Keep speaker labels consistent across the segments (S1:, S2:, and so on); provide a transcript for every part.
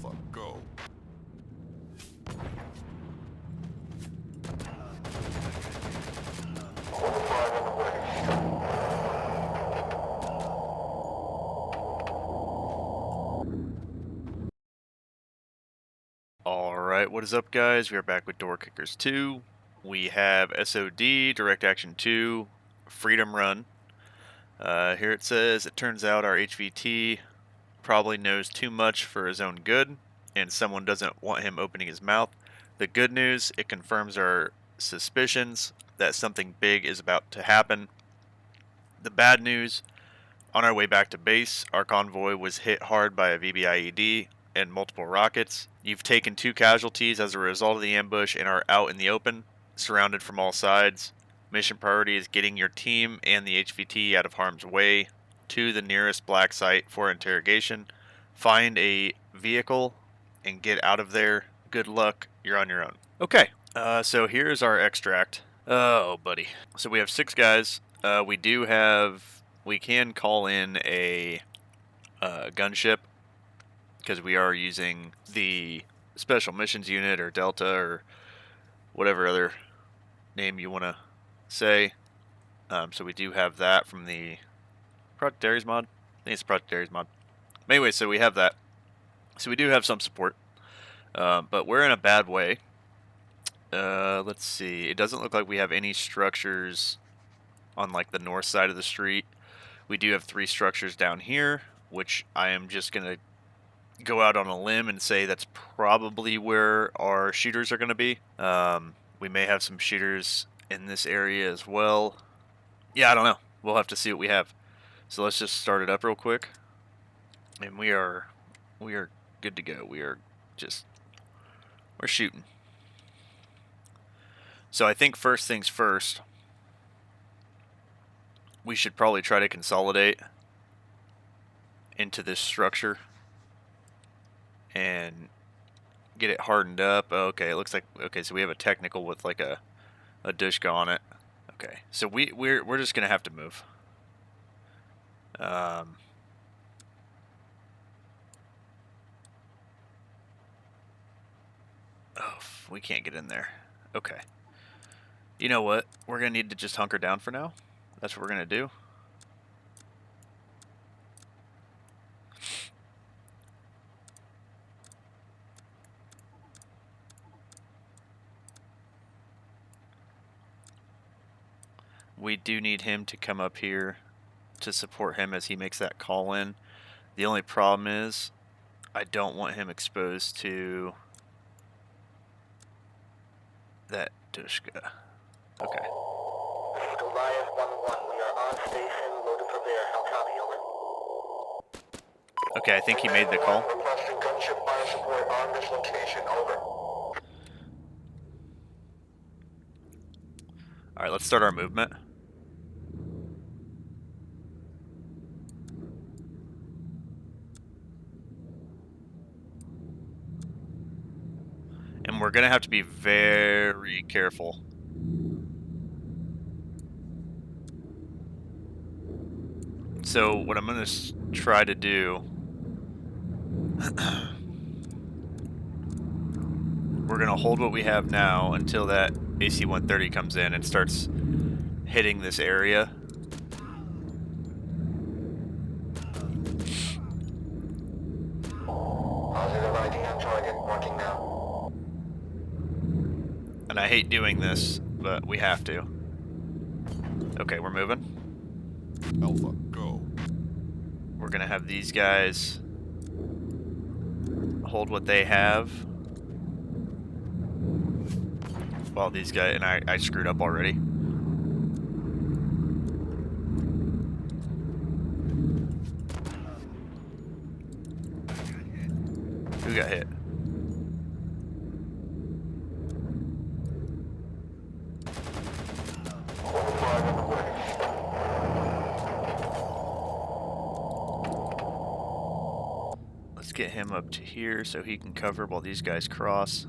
S1: Alpha, go.
S2: Alright, what is up guys? We are back with Kickers2. We have SOD, Direct Action 2, Freedom Run. Here it says, it turns out our HVT probably knows too much for his own good, and someone doesn't want him opening his mouth. The good news, it confirms our suspicions that something big is about to happen. The bad news, on our way back to base, our convoy was hit hard by a VBIED and multiple rockets. You've taken 2 casualties as a result of the ambush and are out in the open, surrounded from all sides. Mission priority is getting your team and the HVT out of harm's way to the nearest black site for interrogation. Find a vehicle and get out of there. Good luck, you're on your own. Okay, so here's our extract. Oh, buddy. So we have 6 guys. We can call in a gunship because we are using the Special Missions Unit or Delta or whatever other name you want to say. So we do have that from the Project Ares mod. I think it's Project Ares mod. Anyway, so we have that. So we do have some support, but we're in a bad way. Let's see. It doesn't look like we have any structures on like the north side of the street. We do have 3 structures down here, which I am just going to go out on a limb and say that's probably where our shooters are going to be. We may have some shooters in this area as well. Yeah, I don't know. We'll have to see what we have. So let's just start it up real quick. And we are good to go. We're shooting. So I think first things first, we should probably try to consolidate into this structure and get it hardened up. Okay, it looks like, okay, so we have a technical with like a Dushka on it. Okay, so we're just gonna have to move. Oh, we can't get in there. Okay. You know what? We're gonna need to just hunker down for now. That's what we're gonna do. We do need him to come up here to support him as he makes that call in. The only problem is I don't want him exposed to that Dushka. Okay.
S3: Goliath 1-1, we are on station, loaded for bear. How copy, over.
S2: Okay, I think he made the call.
S3: Requesting gunship fire support on this location, over.
S2: Alright, let's start our movement. And we're gonna have to be very careful. So what I'm gonna try to do, we're gonna hold what we have now until that AC-130 comes in and starts hitting this area.
S3: Positive ID on target, marking now.
S2: And I hate doing this, but we have to. Okay, we're moving.
S1: Alpha, go.
S2: We're gonna have these guys hold what they have. Well, these guys, and I screwed up already. Who got hit? Let's get him up to here so he can cover while these guys cross.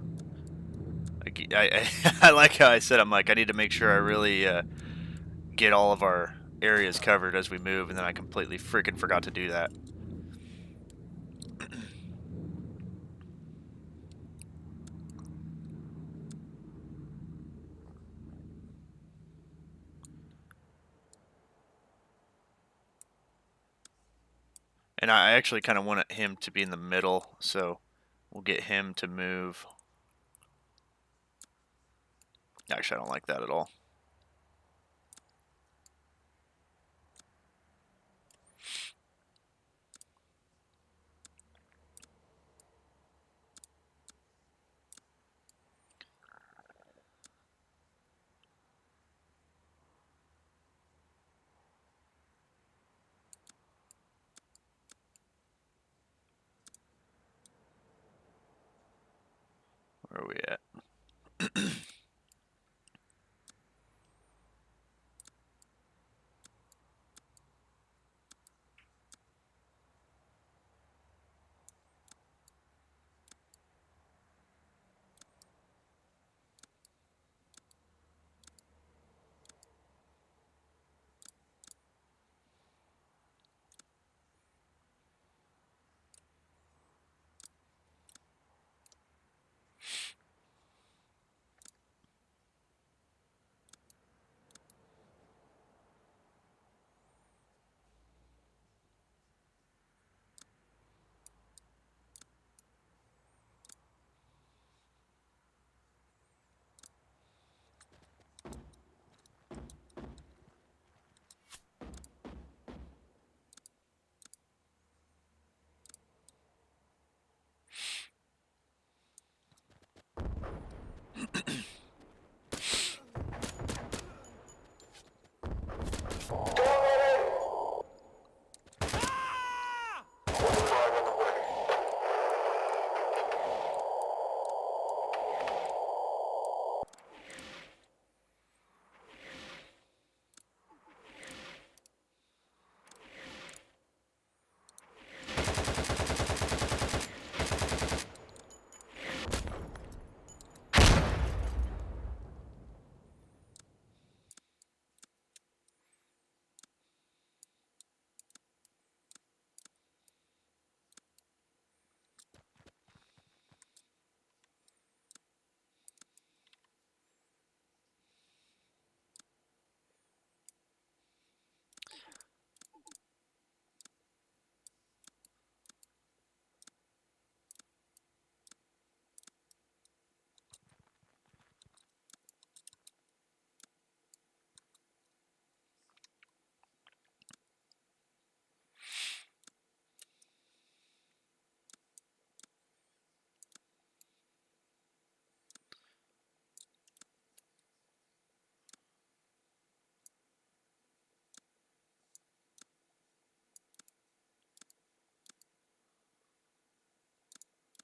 S2: I like how I said, I'm like, I need to make sure I really get all of our areas covered as we move, and then I completely freaking forgot to do that. And I actually kind of want him to be in the middle, so we'll get him to move. Actually, I don't like that at all. Where are we at?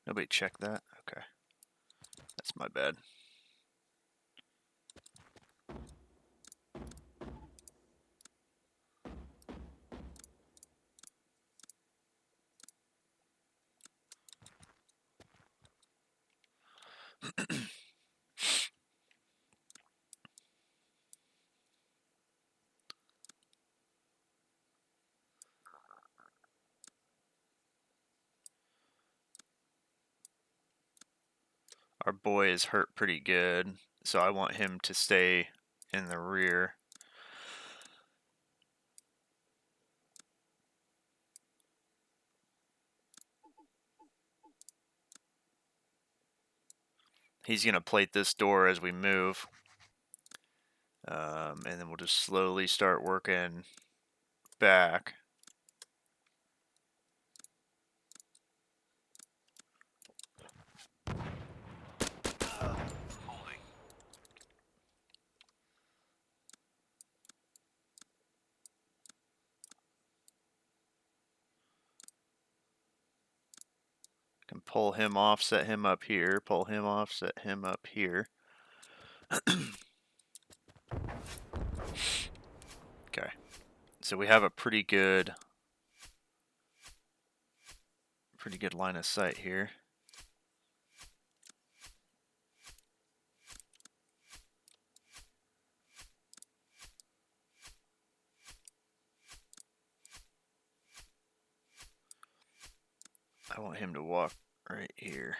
S2: Nobody checked that? Okay. That's my bad. Our boy is hurt pretty good, so I want him to stay in the rear. He's going to plate this door as we move. And then we'll just slowly start working back. Can pull him off, set him up here, pull him off, set him up here. Okay. So we have a pretty good line of sight here. I want him to walk right here.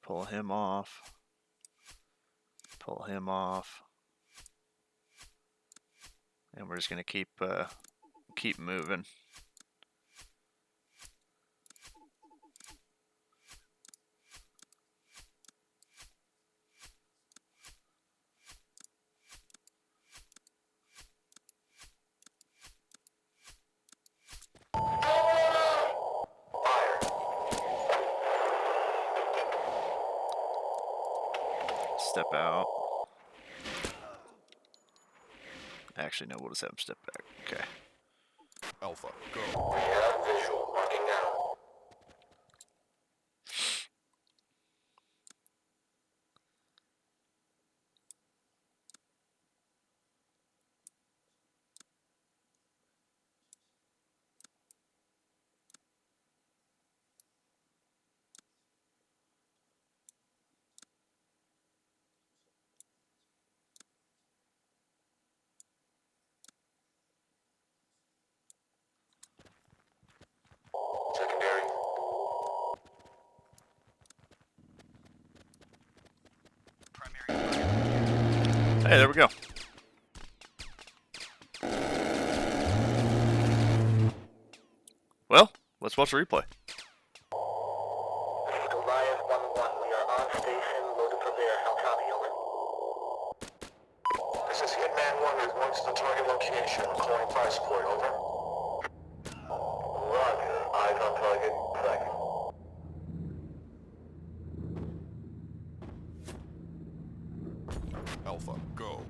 S2: Pull him off. Pull him off. And we're just going to keep keep moving. Step out. Actually, no, we'll just have him step back. Okay.
S1: Alpha, go.
S3: We have visual. Marking now. Secondary.
S2: Hey, there we go. Well, let's watch the replay.
S3: This is Goliath 1-1. We are on station, loaded for there. How copy, over? This is Hitman 1 with one to the target location. Calling fire support, over. Roger. Eyes on target. Second.
S1: Alpha, go.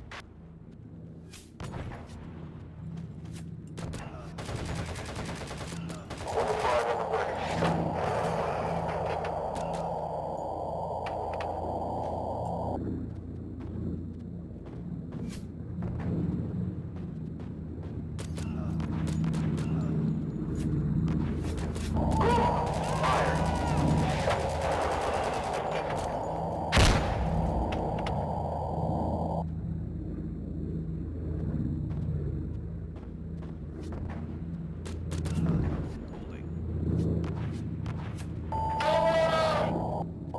S3: Order 5 on the way.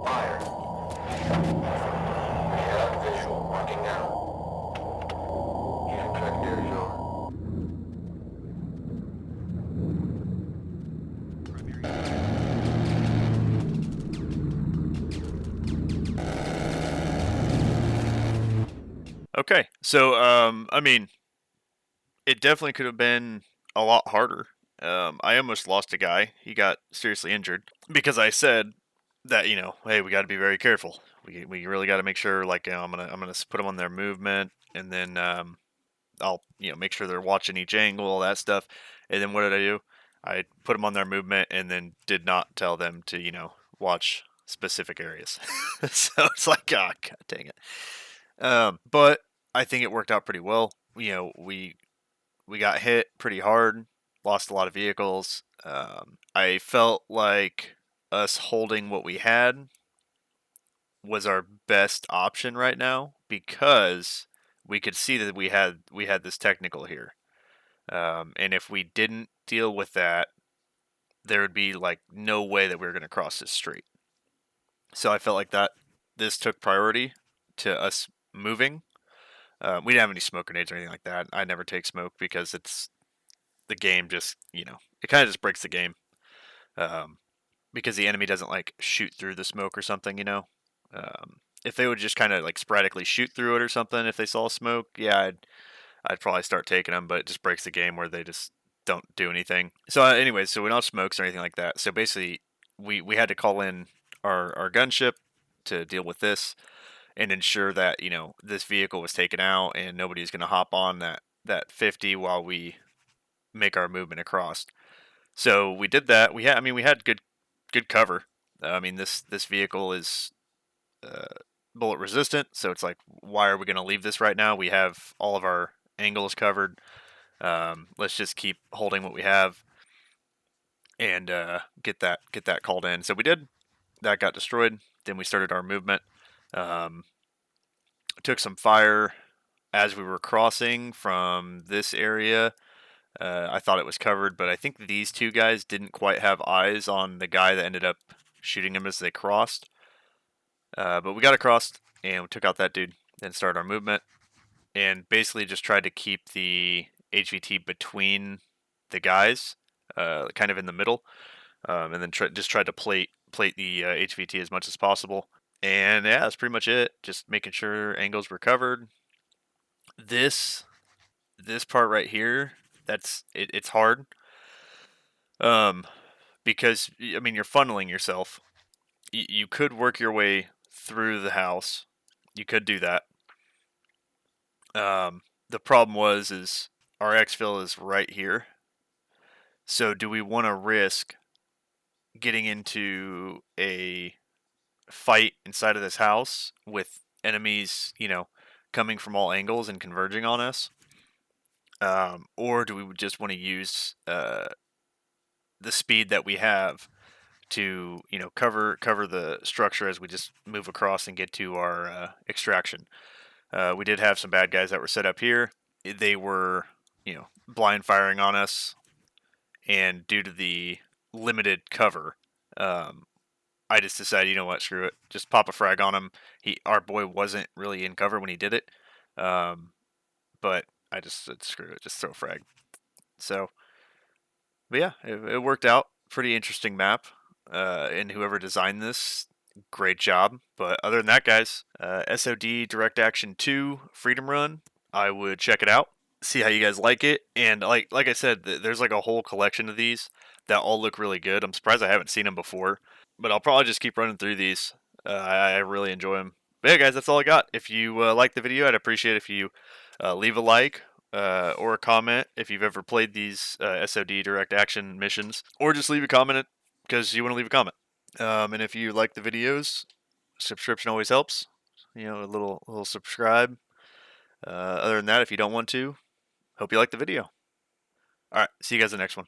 S3: Fire. We have visual. Marking now. Unit secondary zone.
S2: Okay, so I mean, it definitely could have been a lot harder. I almost lost a guy. He got seriously injured because I said that, you know, hey, we got to be very careful. We really got to make sure, like, you know, I'm gonna put them on their movement, and then I'll, you know, make sure they're watching each angle, all that stuff. And then what did I do? I put them on their movement, and then did not tell them to, you know, watch specific areas. So it's like, ah, god dang it. But I think it worked out pretty well. You know, we got hit pretty hard, lost a lot of vehicles. I felt like us holding what we had was our best option right now because we could see that we had this technical here, and if we didn't deal with that, there would be like no way that we were going to cross this street. So I felt like that this took priority to us moving. We didn't have any smoke grenades or anything like that. I never take smoke because it's the game just, you know, it kind of just breaks the game, um, because the enemy doesn't like shoot through the smoke or something, you know. If they would just kind of like sporadically shoot through it or something, if they saw smoke, yeah, I'd probably start taking them, but it just breaks the game where they just don't do anything. So, anyways, so we don't have smokes or anything like that. So basically, we had to call in our gunship to deal with this and ensure that, you know, this vehicle was taken out and nobody's going to hop on that 50 while we make our movement across. So we did that. We had good cover. I mean, this vehicle is uh, bullet resistant, so it's like, why are we going to leave this right now? We have all of our angles covered. Let's just keep holding what we have and get that called in. So we did. That got destroyed. Then we started our movement. Um, took some fire as we were crossing from this area. I thought it was covered, but I think these two guys didn't quite have eyes on the guy that ended up shooting him as they crossed. But we got across and we took out that dude, then started our movement, and basically just tried to keep the HVT between the guys, kind of in the middle, and then just tried to plate the HVT as much as possible. And yeah, that's pretty much it. Just making sure angles were covered. This part right here, it's hard. Because I mean you're funneling yourself. You could work your way through the house. You could do that. The problem is our exfil is right here. So do we want to risk getting into a fight inside of this house with enemies, coming from all angles and converging on us? Or do we just want to use the speed that we have to, cover the structure as we just move across and get to our extraction? We did have some bad guys that were set up here. They were, blind firing on us, and due to the limited cover, I just decided, you know what, screw it, just pop a frag on him. Our boy wasn't really in cover when he did it, but I just said screw it, just throw a frag. So, but yeah, it worked out. Pretty interesting map, and whoever designed this, great job. But other than that, guys, SOD Direct Action 2 Freedom Run, I would check it out, see how you guys like it. And like I said, there's like a whole collection of these that all look really good. I'm surprised I haven't seen them before, but I'll probably just keep running through these. I really enjoy them. But yeah, guys, that's all I got. If you like the video, I'd appreciate if you leave a like or a comment if you've ever played these SOD Direct Action missions, or just leave a comment because you want to leave a comment. And if you like the videos, subscription always helps. A little subscribe. Other than that, if you don't want to, hope you like the video. All right, see you guys in the next one.